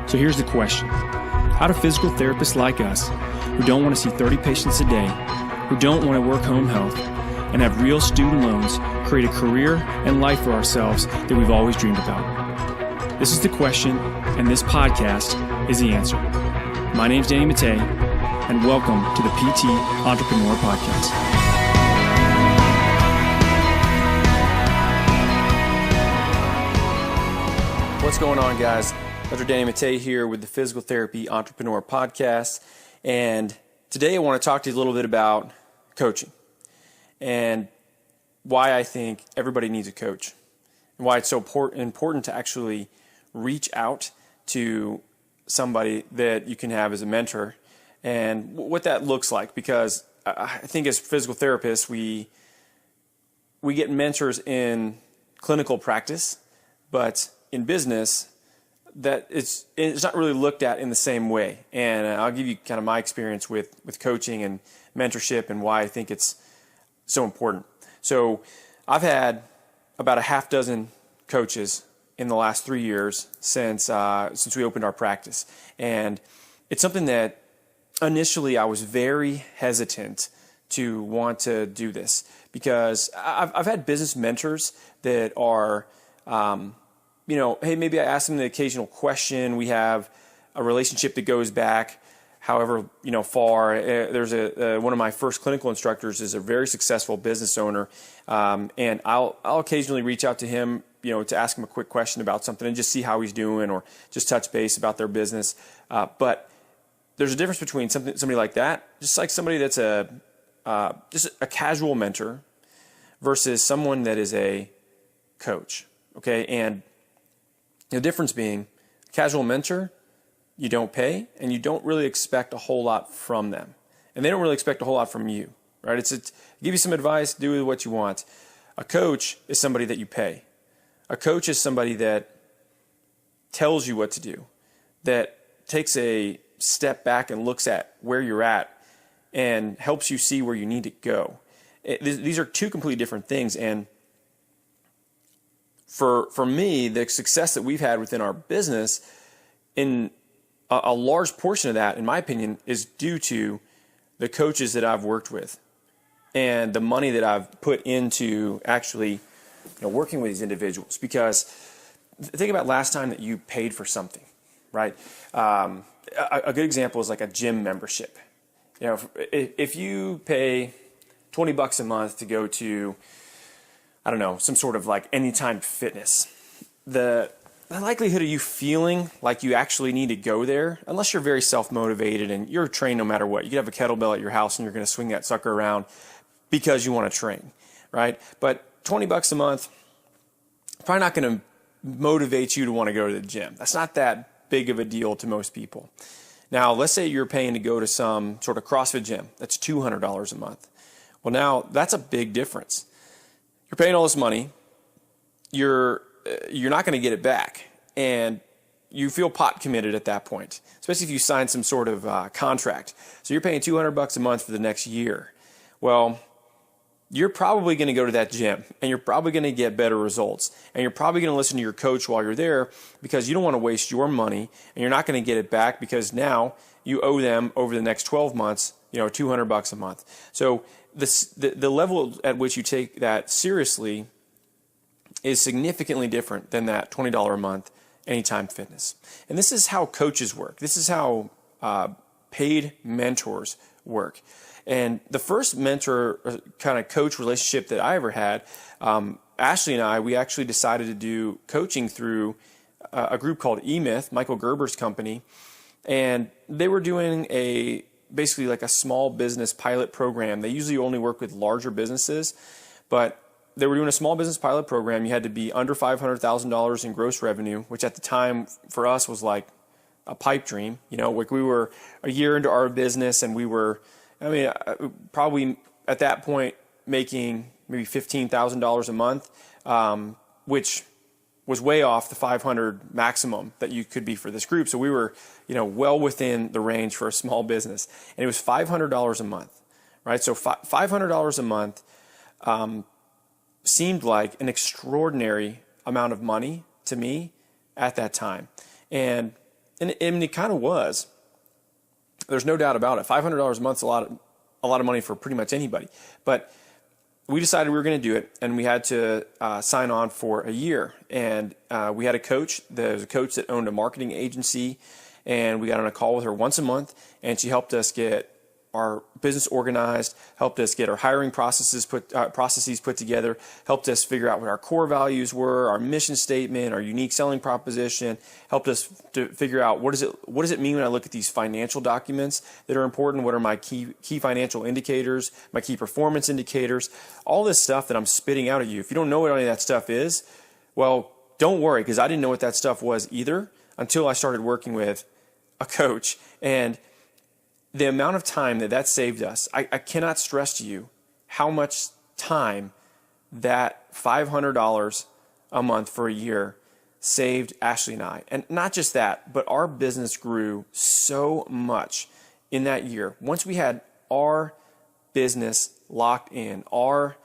So here's the question. How do physical therapists like us, who don't want to see 30 patients a day, who don't want to work home health, and have real student loans, create a career and life for ourselves that we've always dreamed about? This is the question, and this podcast is the answer. My name's Danny Mattei, and welcome to the PTE Entrepreneur Podcast. What's going on, guys? Dr. Danny Mattei here with the Physical Therapy Entrepreneur Podcast, and today I want to talk to you a little bit about coaching and why I think everybody needs a coach and why it's so important to actually reach out to somebody that you can have as a mentor and what that looks like, because I think as physical therapists we get mentors in clinical practice, but in business that it's not really looked at in the same way. And I'll give you kind of my experience with coaching and mentorship and why I think it's so important. So I've had about a half dozen coaches in the last 3 years since we opened our practice. And it's something that initially I was very hesitant to want to do this, because I've had business mentors that are, hey, maybe I ask them the occasional question. We have a relationship that goes back however, far. There's one of my first clinical instructors is a very successful business owner. And I'll occasionally reach out to him, to ask him a quick question about something and just see how he's doing or just touch base about their business. But there's a difference between somebody like that, just like somebody that's just a casual mentor versus someone that is a coach. Okay. And the difference being, casual mentor, you don't pay and you don't really expect a whole lot from them. And they don't really expect a whole lot from you, right? It's give you some advice, do what you want. A coach is somebody that you pay. A coach is somebody that tells you what to do, that takes a step back and looks at where you're at and helps you see where you need to go. These are two completely different things. And for me, the success that we've had within our business, in a large portion of that, in my opinion, is due to the coaches that I've worked with and the money that I've put into actually working with these individuals. Because think about last time that you paid for something, right? A good example is like a gym membership. If you pay $20 a month to go to, I don't know, some sort of like Anytime Fitness, the likelihood of you feeling like you actually need to go there, unless you're very self-motivated and you're trained no matter what. You could have a kettlebell at your house and you're going to swing that sucker around because you want to train, right? But $20 a month, probably not going to motivate you to want to go to the gym. That's not that big of a deal to most people. Now, let's say you're paying to go to some sort of CrossFit gym. That's $200 a month. Well, now that's a big difference. You're paying all this money, you're not going to get it back, and you feel pot committed at that point, especially if you sign some sort of contract. So you're paying $200 a month for the next year. Well, you're probably going to go to that gym, and you're probably going to get better results, and you're probably going to listen to your coach while you're there, because you don't want to waste your money, and you're not going to get it back because now you owe them over the next 12 months, $200 a month. So the level at which you take that seriously is significantly different than that $20 a month Anytime Fitness. And this is how coaches work. This is how paid mentors work. And the first mentor kind of coach relationship that I ever had, Ashley and I, we actually decided to do coaching through a group called eMyth, Michael Gerber's company. And they were doing basically like a small business pilot program. They usually only work with larger businesses, but they were doing a small business pilot program. You had to be under $500,000 in gross revenue, which at the time for us was like a pipe dream. Like we were a year into our business and we were, probably at that point making maybe $15,000 a month, which was way off the 500 maximum that you could be for this group. So we were, well within the range for a small business, and it was $500 a month, right? So $500 a month seemed like an extraordinary amount of money to me at that time. And it kind of was. There's no doubt about it. $500 a month's a lot of money for pretty much anybody. But we decided we were going to do it, and we had to sign on for a year. And we had a coach. There was a coach that owned a marketing agency, and we got on a call with her once a month, and she helped us get our business organized, helped us get our hiring processes put together, helped us figure out what our core values were, our mission statement, our unique selling proposition, helped us to figure out what does it mean when I look at these financial documents that are important, what are my key financial indicators, my key performance indicators, all this stuff that I'm spitting out at you. If you don't know what any of that stuff is, well, don't worry, because I didn't know what that stuff was either until I started working with a coach. And the amount of time that saved us, I cannot stress to you how much time that $500 a month for a year saved Ashley and I. And not just that, but our business grew so much in that year. Once we had our business locked in, our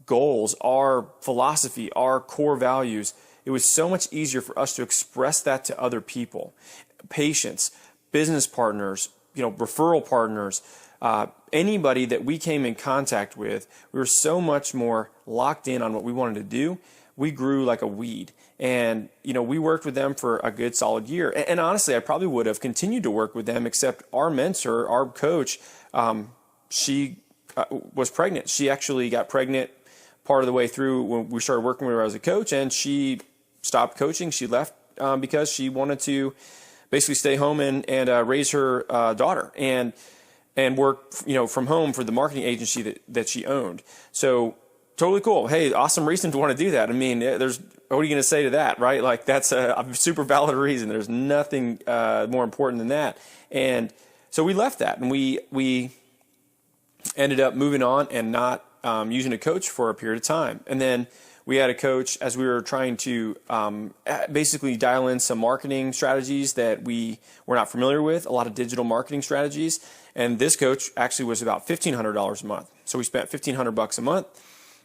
goals, our philosophy, our core values, it was so much easier for us to express that to other people, patients, business partners, referral partners, anybody that we came in contact with. We were so much more locked in on what we wanted to do. We grew like a weed. And, we worked with them for a good solid year. And honestly, I probably would have continued to work with them, except our mentor, our coach, she was pregnant. She actually got pregnant part of the way through when we started working with her as a coach, and she stopped coaching. She left because she wanted to basically stay home and raise her daughter and work from home for the marketing agency that she owned. So totally cool. Hey, awesome reason to want to do that. I mean, what are you going to say to that, right? Like, that's a super valid reason. There's nothing more important than that. And so we left that, and we ended up moving on and not using a coach for a period of time. And then we had a coach as we were trying to basically dial in some marketing strategies that we were not familiar with, a lot of digital marketing strategies. And this coach actually was about $1,500 a month. So we spent $1,500 a month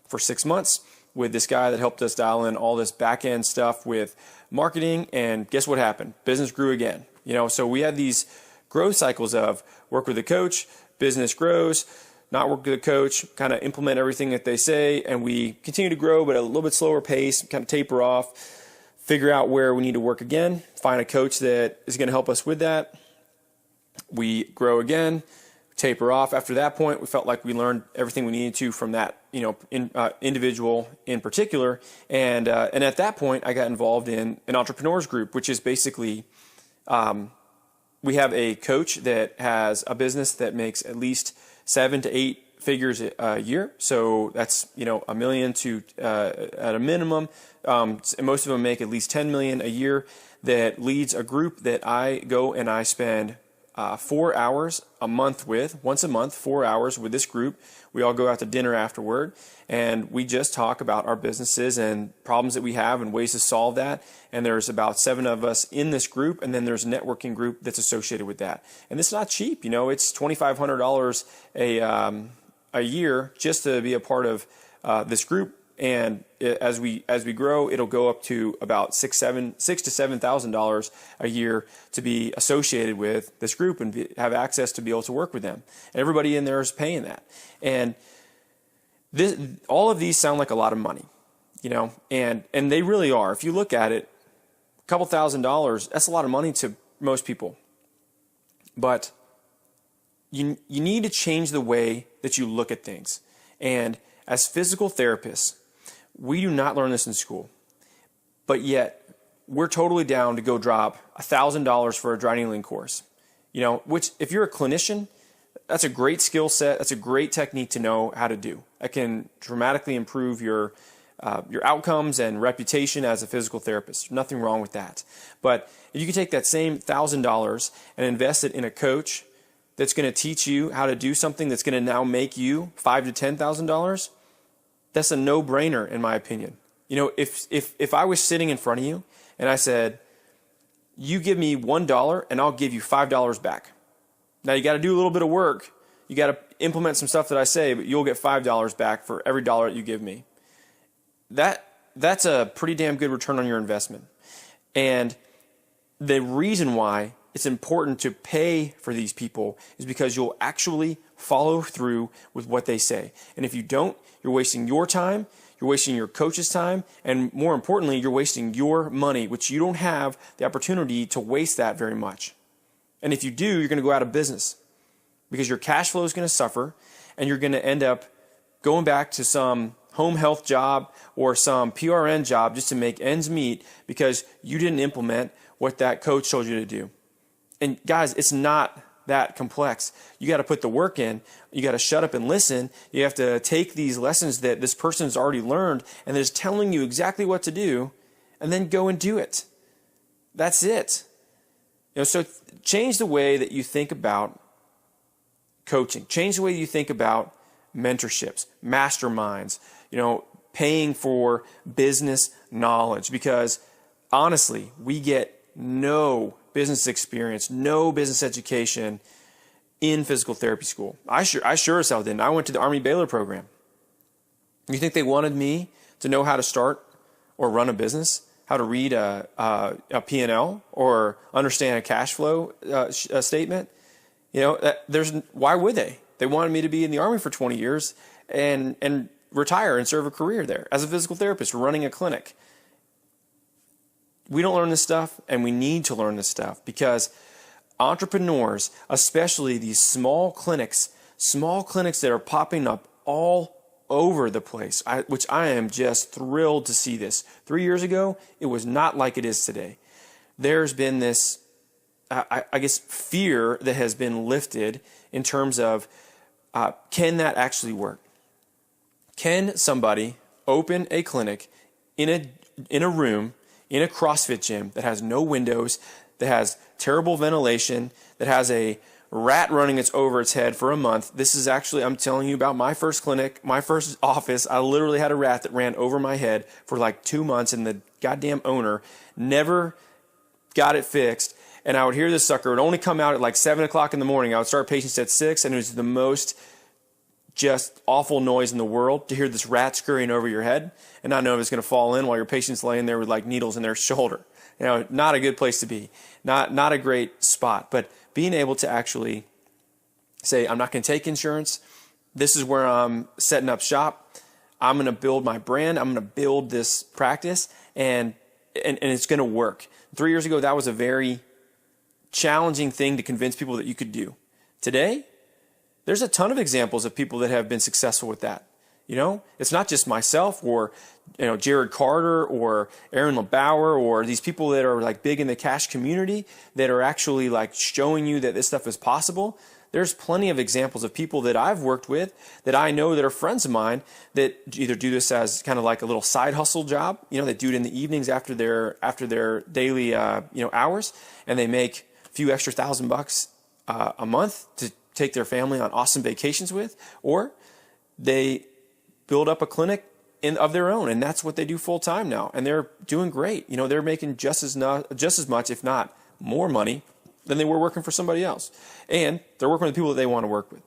for 6 months with this guy that helped us dial in all this back end stuff with marketing. And guess what happened? Business grew again. So we had these growth cycles of work with a coach, business grows, not work with a coach, kind of implement everything that they say, and we continue to grow, but at a little bit slower pace, kind of taper off, figure out where we need to work again, find a coach that is going to help us with that. We grow again, taper off. After that point, we felt like we learned everything we needed to from that individual in particular, and at that point, I got involved in an entrepreneurs group, which is basically we have a coach that has a business that makes at least 7 to 8 figures a year. So that's, $1 million to at a minimum. And most of them make at least 10 million a year, that leads a group that I go and I spend 4 hours a month with, once a month, 4 hours with this group. We all go out to dinner afterward, and we just talk about our businesses and problems that we have and ways to solve that. And there's about 7 of us in this group, and then there's a networking group that's associated with that. And it's not cheap, it's $2,500 a year just to be a part of this group. And as we grow, it'll go up to about $6,000 to $7,000 a year to be associated with this group and have access to be able to work with them. And everybody in there is paying that. And all of these sound like a lot of money, and they really are. If you look at it, a couple $1,000, that's a lot of money to most people. But you need to change the way that you look at things. And as physical therapists, we do not learn this in school, but yet we're totally down to go drop $1,000 for a dry needling course. Which, if you're a clinician, that's a great skill set. That's a great technique to know how to do. It can dramatically improve your outcomes and reputation as a physical therapist. Nothing wrong with that. But if you can take that same $1,000 and invest it in a coach that's going to teach you how to do something that's going to now make you $5,000 to $10,000, that's a no-brainer in my opinion. If I was sitting in front of you and I said, you give me $1 and I'll give you $5 back. Now you got to do a little bit of work. You got to implement some stuff that I say, but you'll get $5 back for every dollar that you give me. That's a pretty damn good return on your investment. And the reason why it's important to pay for these people is because you'll actually follow through with what they say. And if you don't, you're wasting your time, you're wasting your coach's time, and more importantly, you're wasting your money, which you don't have the opportunity to waste that very much. And if you do, you're going to go out of business because your cash flow is going to suffer, and you're going to end up going back to some home health job or some PRN job just to make ends meet because you didn't implement what that coach told you to do. And guys, it's not that complex. You got to put the work in. You got to shut up and listen. You have to take these lessons that this person's already learned and is telling you exactly what to do, and then go and do it. That's it. So change the way that you think about coaching. Change the way you think about mentorships, masterminds, paying for business knowledge, because honestly, we get no business experience, no business education in physical therapy school. I sure as hell didn't. I went to the Army Baylor program. You think they wanted me to know how to start or run a business, how to read a P&L or understand a cash flow statement? Why would they? They wanted me to be in the Army for 20 years and retire and serve a career there as a physical therapist running a clinic. We don't learn this stuff, and we need to learn this stuff, because entrepreneurs, especially these small clinics that are popping up all over the place, which I am just thrilled to see this. 3 years ago, it was not like it is today. There's been this, I guess, fear that has been lifted in terms of, can that actually work? Can somebody open a clinic in a room, in a CrossFit gym that has no windows, that has terrible ventilation, that has a rat running over its head for a month? This is actually, I'm telling you about my first clinic, my first office. I literally had a rat that ran over my head for like 2 months, and the goddamn owner never got it fixed. And I would hear this sucker. It would only come out at like 7 o'clock in the morning. I would start patients at 6, and it was the most just awful noise in the world to hear this rat scurrying over your head and not know if it's going to fall in while your patient's laying there with like needles in their shoulder. Not a good place to be. Not a great spot. But being able to actually say, I'm not going to take insurance. This is where I'm setting up shop. I'm going to build my brand. I'm going to build this practice, and it's going to work. 3 years ago, that was a very challenging thing to convince people that you could do. Today, there's a ton of examples of people that have been successful with that. It's not just myself or, Jared Carter or Aaron LeBauer or these people that are like big in the cash community that are actually like showing you that this stuff is possible. There's plenty of examples of people that I've worked with that I know that are friends of mine that either do this as kind of like a little side hustle job. They do it in the evenings after their daily, hours, and they make a few extra $1,000 a month to take their family on awesome vacations with, or they build up a clinic of their own, and that's what they do full time now, and they're doing great. They're making just as much, if not more money than they were working for somebody else, and they're working with the people that they want to work with.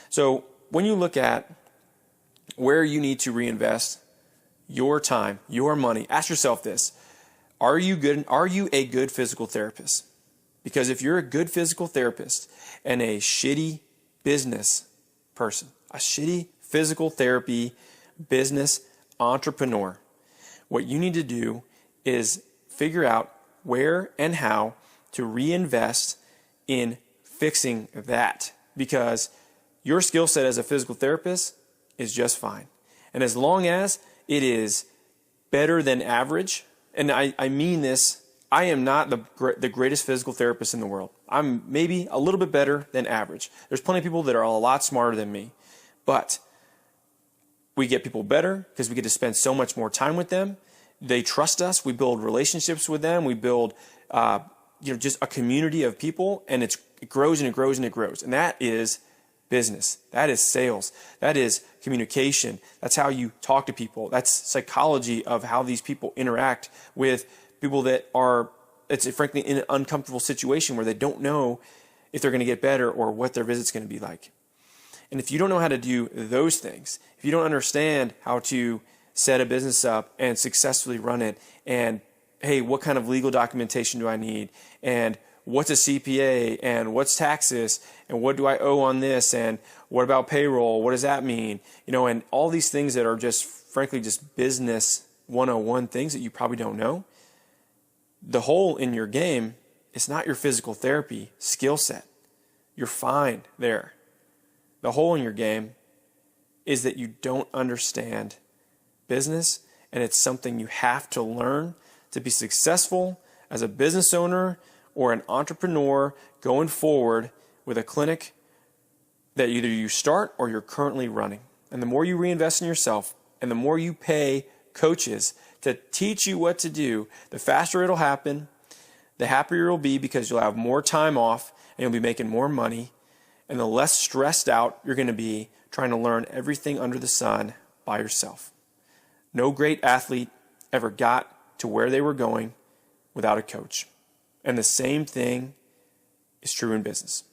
So when you look at where you need to reinvest your time, your money, ask yourself this: Are you a good physical therapist? Because if you're a good physical therapist and a shitty business person, a shitty physical therapy business entrepreneur, what you need to do is figure out where and how to reinvest in fixing that, because your skill set as a physical therapist is just fine. And as long as it is better than average, and I mean this, I am not the greatest physical therapist in the world. I'm maybe a little bit better than average. There's plenty of people that are a lot smarter than me. But we get people better because we get to spend so much more time with them. They trust us. We build relationships with them. We build just a community of people, and it grows and it grows and it grows. And that is business. That is sales. That is communication. That's how you talk to people. That's psychology of how these people interact with people that are, it's frankly in an uncomfortable situation where they don't know if they're going to get better or what their visit's going to be like. And if you don't know how to do those things, if you don't understand how to set a business up and successfully run it and hey, what kind of legal documentation do I need? And what's a CPA? And what's taxes? And what do I owe on this? And what about payroll? What does that mean? And all these things that are just, frankly, just business 101 things that you probably don't know. The hole in your game is not your physical therapy skill set. You're fine there. The hole in your game is that you don't understand business, and it's something you have to learn to be successful as a business owner or an entrepreneur going forward with a clinic that either you start or you're currently running. And the more you reinvest in yourself and the more you pay coaches to teach you what to do, the faster it'll happen, the happier you'll be because you'll have more time off and you'll be making more money, and the less stressed out you're going to be trying to learn everything under the sun by yourself. No great athlete ever got to where they were going without a coach. And the same thing is true in business.